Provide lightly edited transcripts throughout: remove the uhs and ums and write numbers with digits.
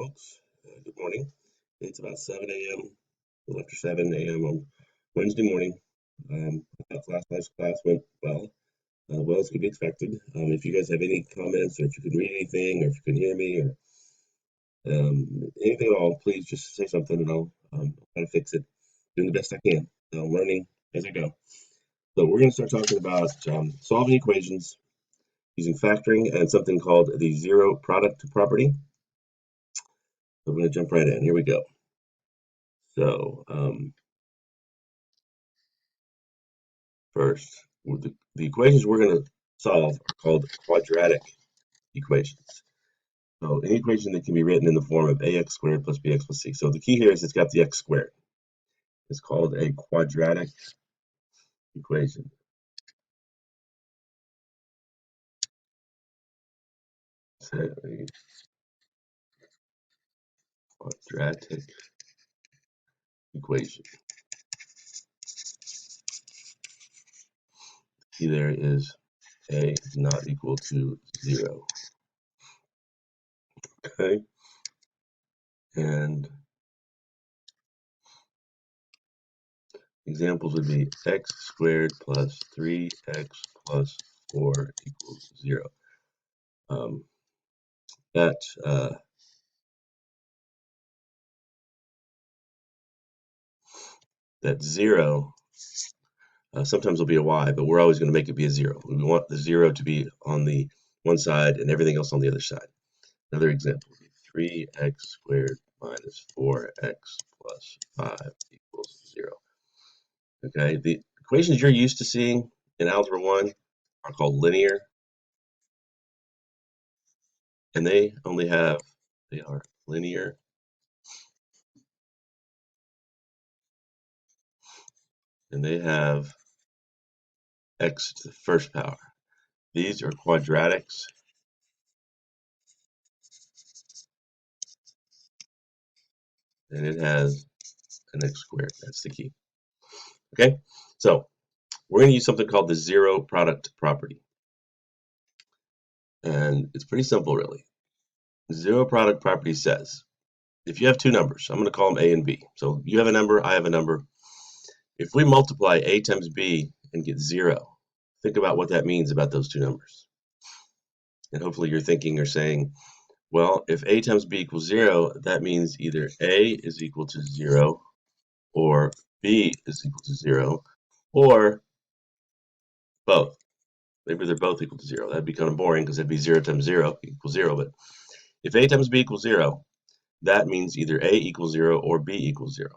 folks. Good morning. It's about 7 a.m., a little after 7 a.m. on Wednesday morning. I thought last night's class went well as could be expected. If you guys have any comments, or if you can read anything, or if you can hear me, or anything at all, please just say something and I'll try to fix it. Doing the best I can. Learning as I go. So we're going to start talking about solving equations using factoring and something called the zero product property. So I'm going to jump right in. Here we go. So first, the equations we're going to solve are called quadratic equations. So any equation that can be written in the form of ax squared plus bx plus c. So the key here is it's got the x squared. It's called a quadratic equation. So a quadratic equation. Key there is a not equal to 0. Okay, and examples would be x squared plus 3x plus 4 equals 0. That that 0 sometimes will be a y, but we're always going to make it be a 0. We want the 0 to be on the one side and everything else on the other side. Another example would be 3x squared minus 4x plus 5 equals 0. Okay, the equations you're used to seeing in Algebra 1 are called linear, and they are linear, and they have x to the first power. These are quadratics, and it has an x squared. That's the key. Okay, so we're going to use something called the zero product property. And it's pretty simple, really. The zero product property says, if you have two numbers, I'm going to call them A and B. So you have a number, I have a number. If we multiply A times B and get 0, think about what that means about those two numbers. And hopefully you're thinking or saying, well, if A times B equals 0, that means either A is equal to 0 or B is equal to 0 or both. Maybe they're both equal to 0. That'd be kind of boring because it'd be 0 times 0 equals 0. But if A times B equals 0, that means either A equals 0 or B equals 0.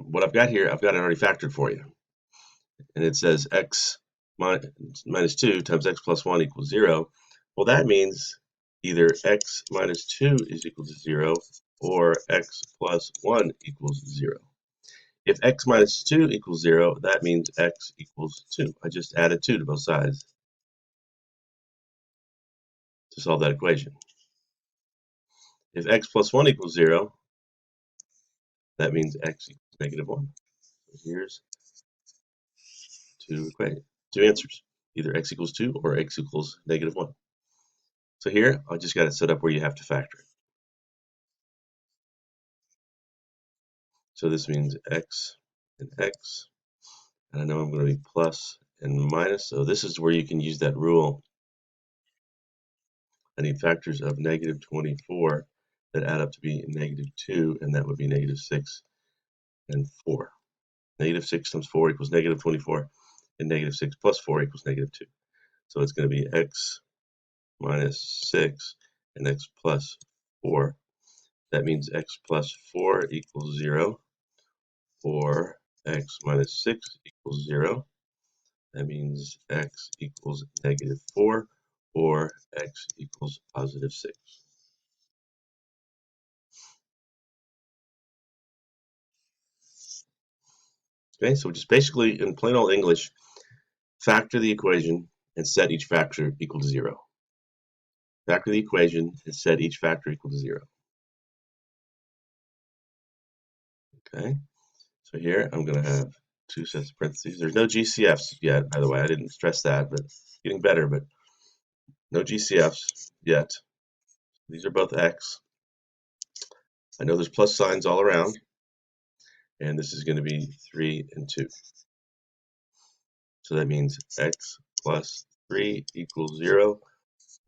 What I've got here, I've got it already factored for you. And it says x minus 2 times x plus 1 equals 0. Well, that means either x minus 2 is equal to 0 or x plus 1 equals 0. If x minus 2 equals 0, that means x equals 2. I just added 2 to both sides to solve that equation. If x plus 1 equals 0, that means x equals negative 1. So here's two answers. Either x equals 2 or x equals negative 1. So here, I just got it set up where you have to factor it. So this means x and x. And I know I'm going to be plus and minus. So this is where you can use that rule. I need factors of negative 24 that add up to be negative 2, and that would be negative 6 and 4. Negative 6 times 4 equals negative 24, and negative 6 plus 4 equals negative 2. So it's going to be x minus 6 and x plus 4. That means x plus 4 equals 0, or x minus 6 equals 0. That means x equals negative 4, or x equals positive 6. Okay, so just basically, in plain old English, factor the equation and set each factor equal to 0. Factor the equation and set each factor equal to 0. Okay, so here I'm going to have two sets of parentheses. There's no GCFs yet, by the way. I didn't stress that, but getting better, but no GCFs yet. These are both X. I know there's plus signs all around, and this is going to be 3 and 2. So that means X plus 3 equals 0,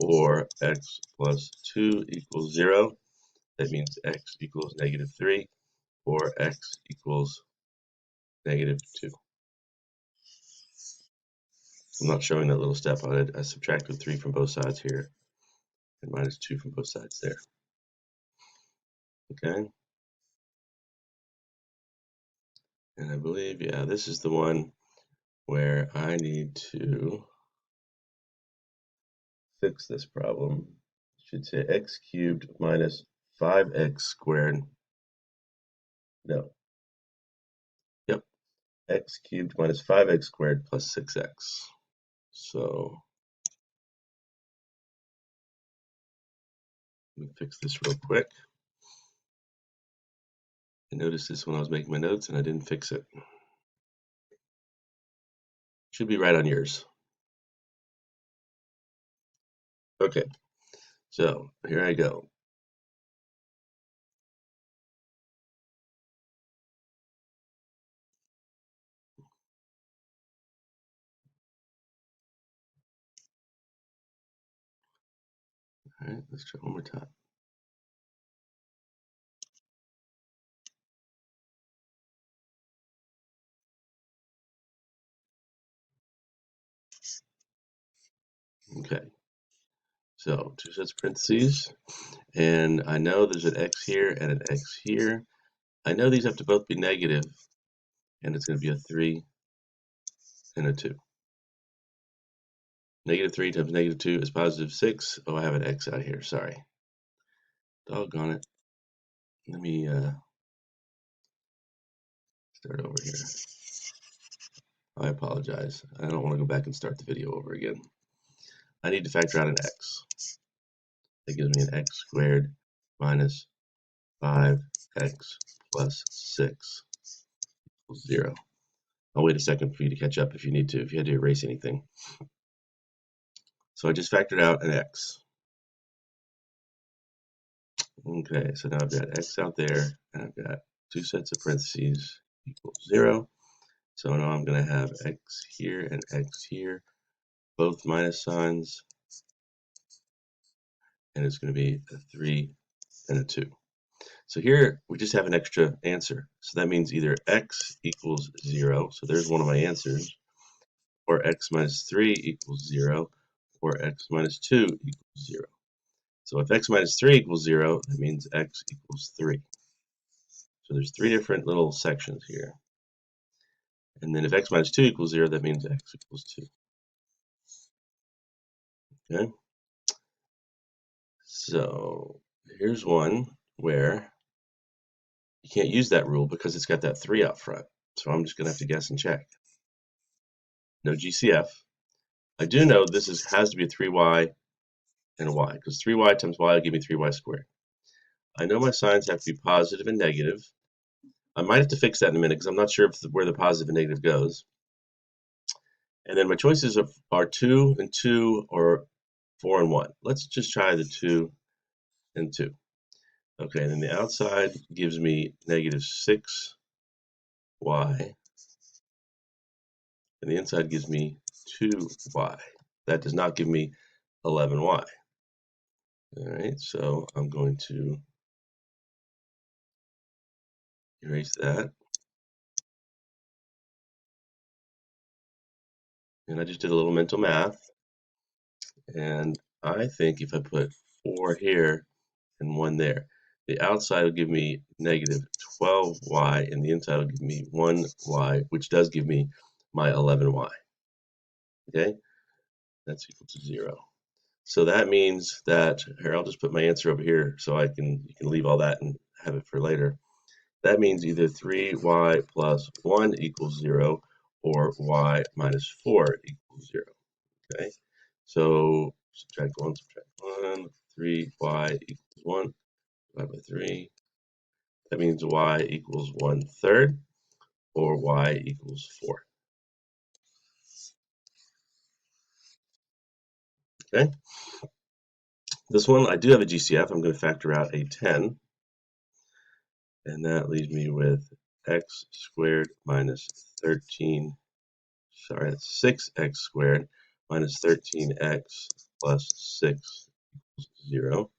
or X plus 2 equals 0. That means X equals negative 3, or X equals negative 2. I'm not showing that little step on it. I subtracted 3 from both sides here, and minus 2 from both sides there. Okay? And I believe, yeah, this is the one where I need to fix this problem. It should say x cubed minus 5x squared. No. Yep. X cubed minus 5x squared plus 6x. So let me fix this real quick. I noticed this when I was making my notes and I didn't fix it. Should be right on yours. Okay, so here I go. All right, let's try one more time. Okay, so two sets of parentheses, and I know there's an x here and an x here. I know these have to both be negative, and it's going to be a 3 and a 2. Negative 3 times negative 2 is positive 6. Oh, I have an x out here, sorry. Doggone it. Let me start over here. I apologize. I don't want to go back and start the video over again. I need to factor out an x. That gives me an x squared minus 5x plus 6 equals 0. I'll wait a second for you to catch up if you need to, if you had to erase anything. So I just factored out an x. Okay, so now I've got x out there, and I've got two sets of parentheses equals 0. So now I'm going to have x here and x here, both minus signs, and it's going to be a 3 and a 2. So here we just have an extra answer. So that means either x equals 0, so there's one of my answers, or x minus 3 equals 0, or x minus 2 equals 0. So if x minus 3 equals 0, that means x equals 3. So there's three different little sections here. And then if x minus 2 equals 0, that means x equals 2. Okay? So here's one where you can't use that rule because it's got that 3 out front. So I'm just going to have to guess and check. No GCF. I do know this has to be a 3y and a y, because 3y times y will give me 3y squared. I know my signs have to be positive and negative. I might have to fix that in a minute because I'm not sure where the positive and negative goes. And then my choices are 2 and 2 or 4 and 1. Let's just try the 2 and 2. Okay, and then the outside gives me negative 6y, and the inside gives me 2y. That does not give me 11y. All right, so I'm going to erase that. And I just did a little mental math. And I think if I put 4 here and 1 there, the outside will give me negative 12y, and the inside will give me 1y, which does give me my 11y. Okay, that's equal to 0. So that means that, here, I'll just put my answer over here so you can leave all that and have it for later. That means either 3y plus 1 equals 0 or y minus 4 equals 0. Okay, so subtract 1, 3y equals 1, divided by 3. That means y equals 1/3, or y equals 4. Okay. This one, I do have a GCF. I'm going to factor out a 10. And that leaves me with x squared minus 13. Sorry, that's 6x squared minus 13x plus 6 equals 0.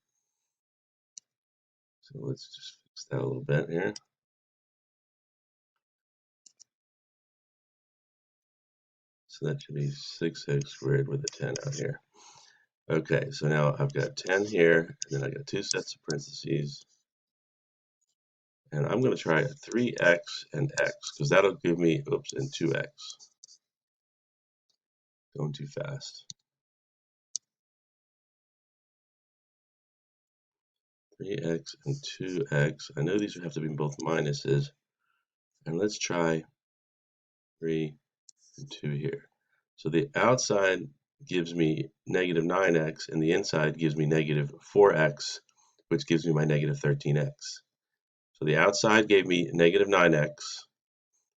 So let's just fix that a little bit here. So that should be 6x squared with a 10 out here. Okay, so now I've got 10 here, and then I got 2 sets of parentheses. And I'm going to try 3x and x, because that'll give me, oops, and 2x. Going too fast. 3x and 2x. I know these would have to be both minuses. And let's try 3 and 2 here. So the outside gives me negative 9x, and the inside gives me negative 4x, which gives me my negative 13x. So the outside gave me negative 9x,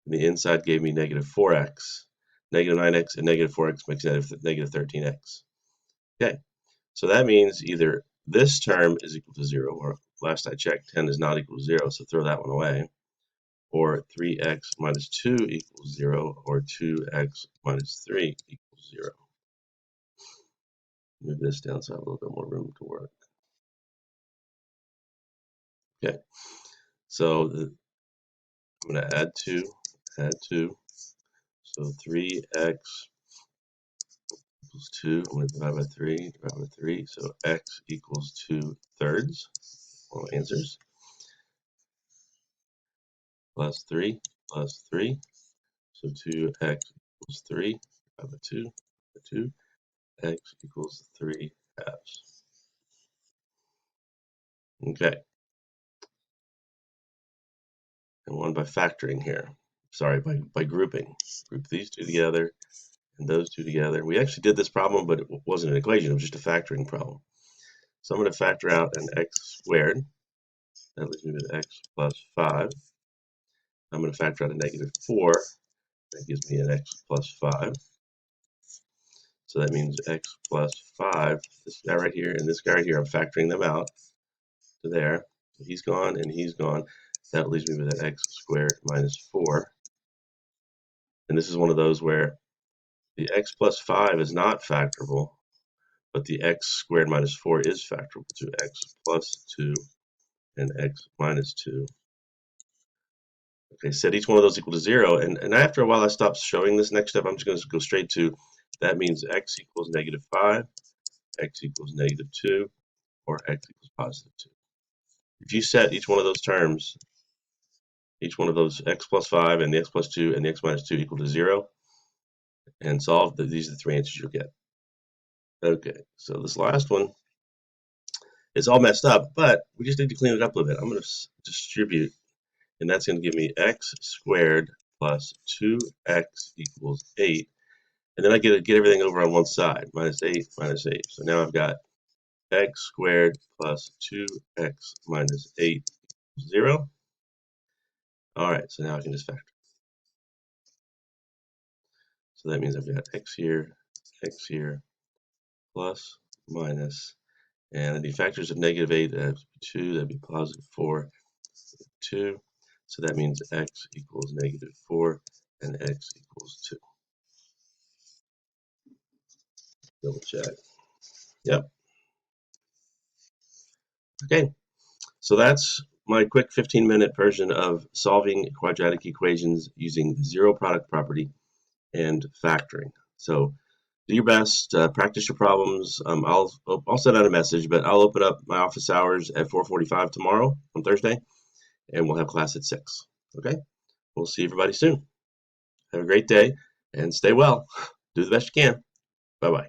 and the inside gave me negative 4x. Negative 9x and negative 4x makes negative 13x. Okay, so that means either this term is equal to 0, or last I checked, 10 is not equal to 0, so throw that one away. Or 3x minus 2 equals 0, or 2x minus 3 equals 0. Move this down so I have a little bit more room to work. Okay, so I'm going to add 2. So 3x equals 2. I'm going to divide by 3, so x equals 2/3. All answers. Plus 3, plus 3. So 2x equals 3, divide by 2, x equals 3 halves. Okay. And one by factoring here. Sorry, by grouping. Group these two together and those two together. We actually did this problem, but it wasn't an equation. It was just a factoring problem. So I'm going to factor out an x squared. That leaves me with x plus 5. I'm going to factor out a negative 4. That gives me an x plus 5. So that means x plus 5. This guy right here and this guy right here, I'm factoring them out to there. So he's gone and he's gone. That leaves me with an x squared minus 4. And this is one of those where the x plus 5 is not factorable, but the x squared minus 4 is factorable to x plus 2 and x minus 2. Okay, set each one of those equal to 0. And after a while, I stopped showing this next step. I'm just going to go straight to, that means x equals negative 5, x equals negative 2, or x equals positive 2. If you set each one of those terms, each one of those x plus 5 and the x plus 2 and the x minus 2 equal to 0, and solve, these are the 3 answers you'll get. Okay, so this last one, it's all messed up, but we just need to clean it up a little bit. I'm going to distribute, and that's going to give me x squared plus 2x equals 8. And then I get everything over on one side, minus 8, minus 8. So now I've got x squared plus 2x minus 8 equals 0. All right, so now I can just factor. So that means I've got x here, plus, minus, and I need factors of negative 8, that'd be 2, that'd be positive 4, 2. So that means x equals negative 4 and x equals 2. Double check. Yep. Okay, so that's my quick 15-minute version of solving quadratic equations using zero product property and factoring. So do your best, practice your problems. I'll send out a message, but I'll open up my office hours at 4:45 tomorrow on Thursday, and we'll have class at 6. Okay, we'll see everybody soon. Have a great day and stay well. Do the best you can. Bye-bye.